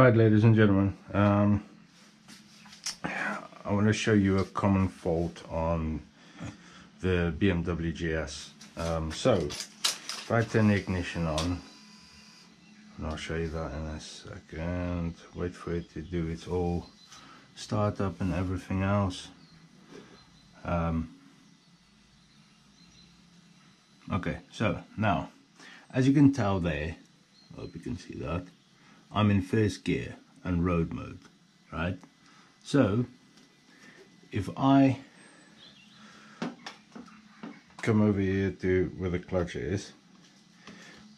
Alright, ladies and gentlemen, I want to show you a common fault on the BMW GS. So, if I turn the ignition on, and I'll show you that in a second, wait for it to do its all startup and everything else. Okay, so now, as you can tell there, I hope you can see that, I'm in first gear and road mode, right? So if I come over here to where the clutch is,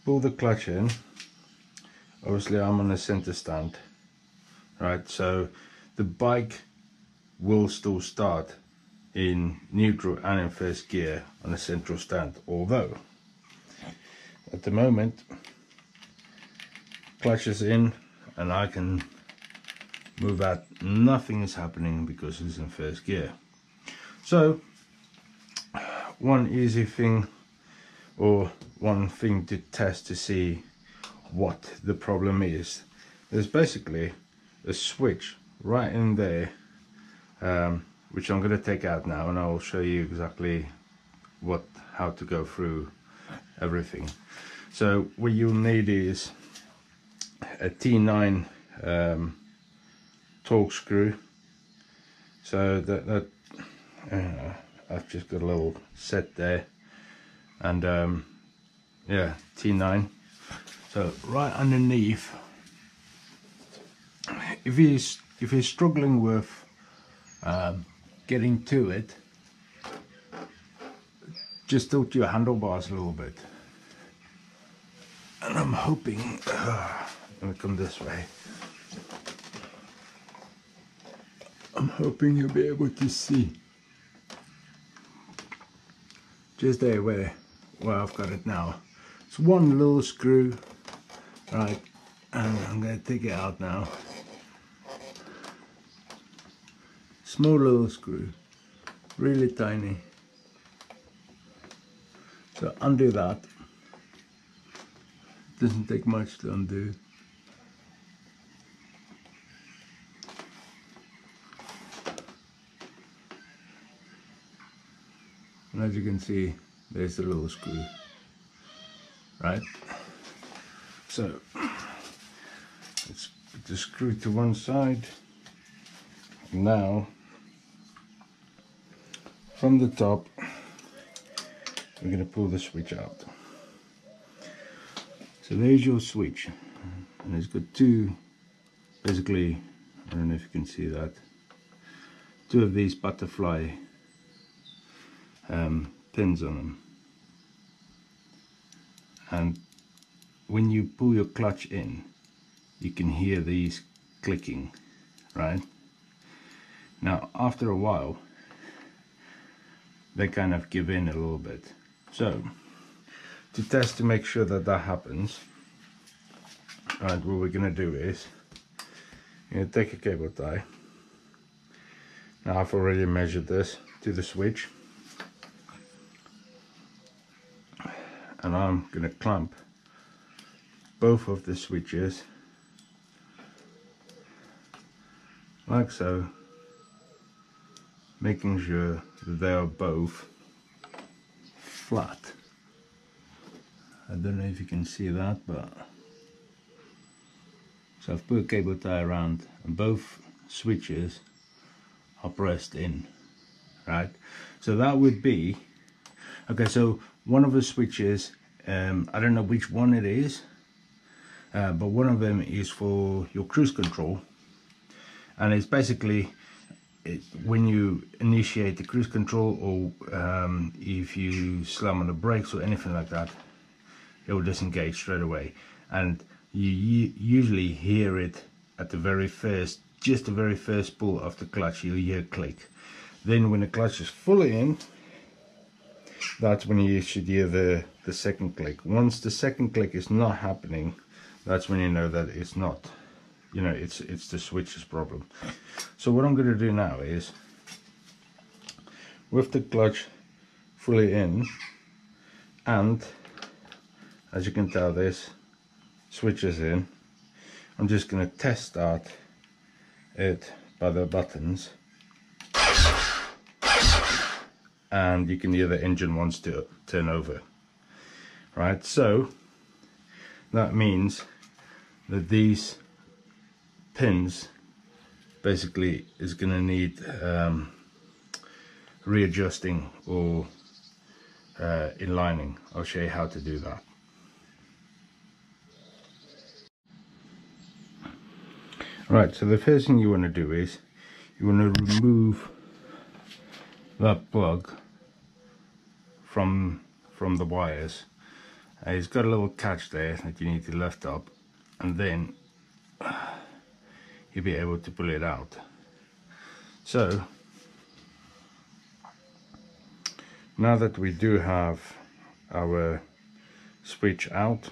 pull the clutch in, obviously I'm on the center stand, right? So the bike will still start in neutral and in first gear on the central stand, although at the moment clutch is in and I can move out, nothing is happening because it's in first gear. So one easy thing, or one thing to test to see what the problem is, there's basically a switch right in there, which I'm going to take out now, and I'll show you exactly how to go through everything. So what you'll need is a T9 torque screw. So that I've just got a little set there, and yeah, T9. So right underneath, if you're struggling with getting to it, just tilt your handlebars a little bit, and I'm hoping I'm gonna come this way. I'm hoping you'll be able to see just there where I've got it now. It's one little screw, right, and I'm gonna take it out now. Small little screw, really tiny. So undo that. Doesn't take much to undo. And as you can see, there's the little screw, right? So let's put the screw to one side. Now from the top we're going to pull the switch out. So there's your switch, and it's got two, basically, I don't know if you can see that, two of these butterfly pins on them, and when you pull your clutch in you can hear these clicking, right? Now after a while they kind of give in a little bit. So to test to make sure that happens, right, what we're going to do is you're going to take a cable tie. Now I've already measured this to the switch, and I'm going to clamp both of the switches like so, making sure that they are both flat. I don't know if you can see that, but so I've put a cable tie around and both switches are pressed in, right? So that would be, okay, so one of the switches, I don't know which one it is, but one of them is for your cruise control, and it's basically when you initiate the cruise control, or if you slam on the brakes or anything like that, it will disengage straight away, and you usually hear it at the very first, just the very first pull of the clutch. You'll hear click. Then when the clutch is fully in, that's when you should hear the second click. Once the second click is not happening, that's when you know that it's not, you know, it's the switch's problem. So what I'm going to do now is, with the clutch fully in, and as you can tell this switch is in, I'm just going to test start it by the buttons, and you can hear the engine wants to turn over, right? So that means that these pins basically is going to need readjusting or inlining. I'll show you how to do that. Right, so the first thing you want to do is you want to remove that plug from the wires. It's got a little catch there that you need to lift up, and then you'll be able to pull it out. So now that we do have our switch out,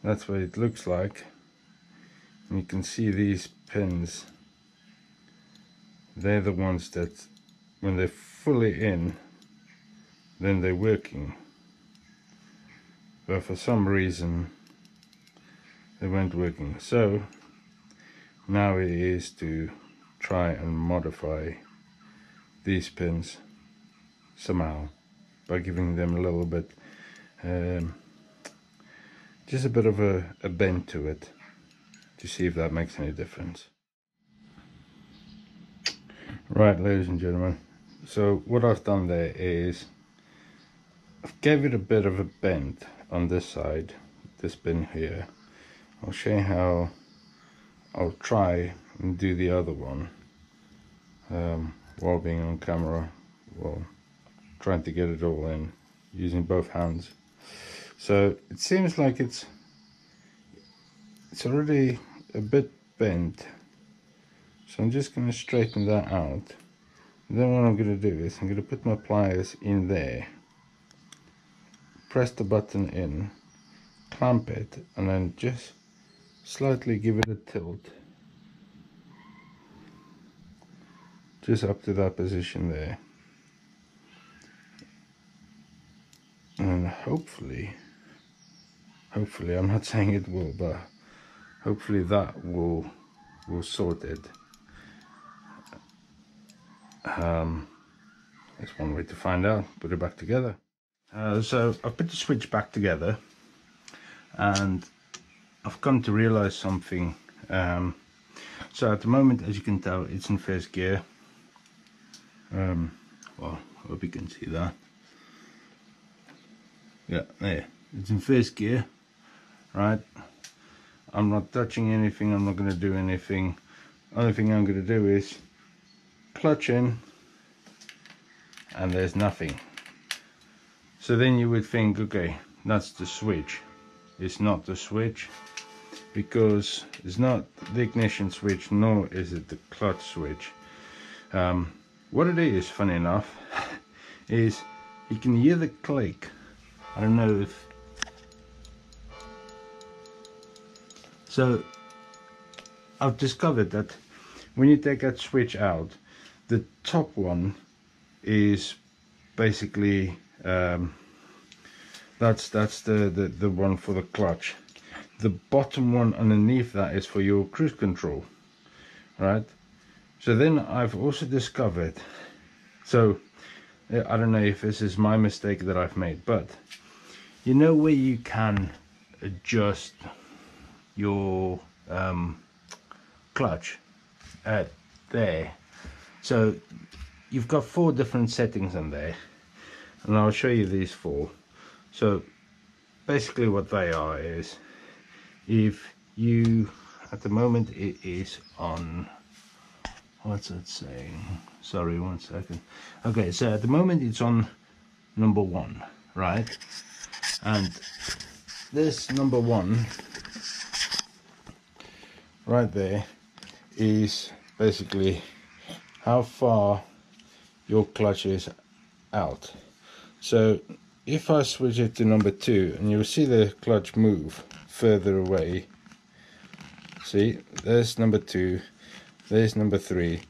that's what it looks like. And you can see these pins, they're the ones that when they're fully in, then they're working, but for some reason they weren't working. So now it is to try and modify these pins somehow by giving them a little bit just a bit of a bend to it, to see if that makes any difference. Right, ladies and gentlemen, so what I've done there is I've gave it a bit of a bend on this side, this pin here. I'll show you how I'll try and do the other one while being on camera, while trying to get it all in using both hands. So it seems like it's already a bit bent, so I'm just going to straighten that out. And then what I'm going to do is I'm going to put my pliers in there, press the button in, clamp it, and then just slightly give it a tilt just up to that position there, and hopefully I'm not saying it will, but hopefully that will sort it. That's one way to find out. Put it back together. So I've put the switch back together, and I've come to realize something. So at the moment, as you can tell, it's in first gear. Well, I hope you can see that. Yeah, there, it's in first gear, right? I'm not touching anything, I'm not going to do anything. Only thing I'm going to do is clutch in, and there's nothing. So then you would think, okay, that's the switch. It's not the switch, because it's not the ignition switch, nor is it the clutch switch. What it is, funny enough, is you can hear the click. I don't know if... So I've discovered that when you take that switch out, the top one is basically that's the one for the clutch. The bottom one underneath that is for your cruise control, right? So then I've also discovered, so I don't know if this is my mistake that I've made, but you know where you can adjust your clutch there. So you've got 4 different settings in there, and I'll show you these 4. So basically what they are is, if you, at the moment it is on, what's that saying? Sorry, 1 second. Okay, so at the moment it's on number 1, right? And this number 1 right there is basically how far your clutch is out. So if I switch it to number 2, and you'll see the clutch move further away. See, there's number 2, there's number 3,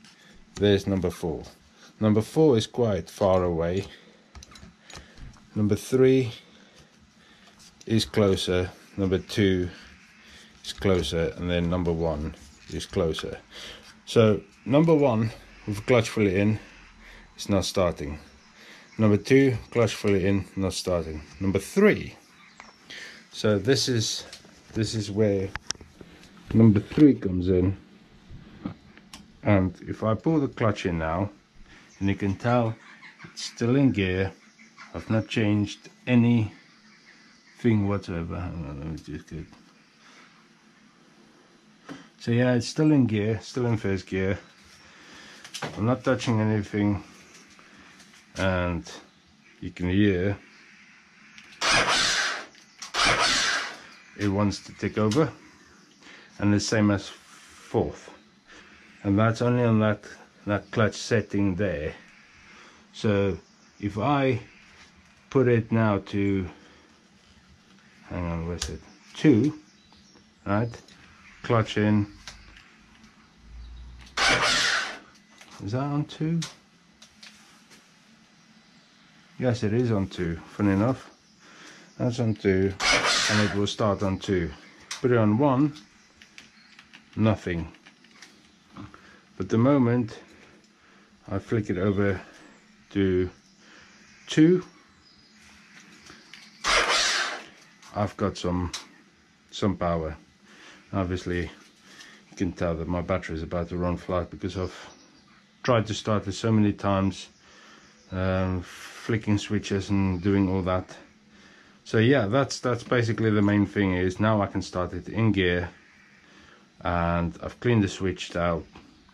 there's number 4. Number 4 is quite far away. Number 3 is closer. Number 2 is closer, and then number 1 is closer. So number 1 with clutch fully in, it's not starting. Number 2, clutch fully in, not starting. Number 3, so this is where number 3 comes in. And if I pull the clutch in now, and you can tell it's still in gear, I've not changed anything whatsoever. Hang on, let me just get. So yeah, it's still in gear, still in first gear. I'm not touching anything, and you can hear it wants to tick over, and the same as fourth, and that's only on that clutch setting there. So if I put it now to, hang on, where's it, 2, right, clutch in. Is that on 2? Yes, it is on 2, funny enough. That's on 2, and it will start on 2. Put it on 1, nothing. But the moment I flick it over to 2, I've got some power. Obviously, you can tell that my battery is about to run flat because I've tried to start it so many times, flicking switches and doing all that. So yeah, that's basically the main thing. Is now I can start it in gear, and I've cleaned the switch out.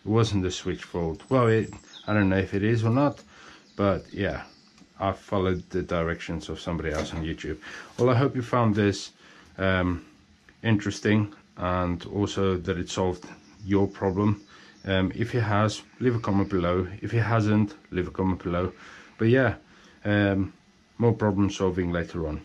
It wasn't the switch fault. Well, I don't know if it is or not, but yeah, I followed the directions of somebody else on YouTube. Well, I hope you found this interesting, and also that it solved your problem. If it has, leave a comment below. If it hasn't, leave a comment below. But yeah, more problem solving later on.